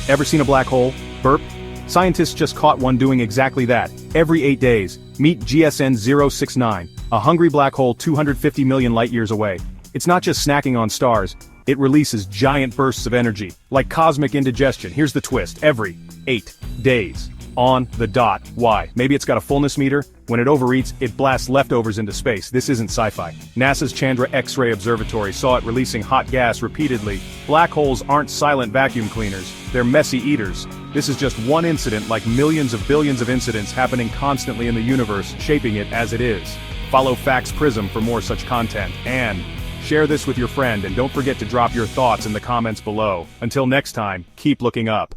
Ever seen a black hole? Burp? Scientists just caught one doing exactly that. Every 8 days, meet GSN 069, a hungry black hole 250 million light-years away. It's not just snacking on stars, it releases giant bursts of energy, like cosmic indigestion. Here's the twist: every 8 days. On the dot. Why? Maybe it's got a fullness meter? When it overeats, it blasts leftovers into space. This isn't sci-fi. NASA's Chandra X-ray Observatory saw it releasing hot gas repeatedly. Black holes aren't silent vacuum cleaners, they're messy eaters. This is just one incident like millions of billions of incidents happening constantly in the universe, shaping it as it is. Follow Facts Prism for more such content, and share this with your friend, and don't forget to drop your thoughts in the comments below. Until next time, keep looking up.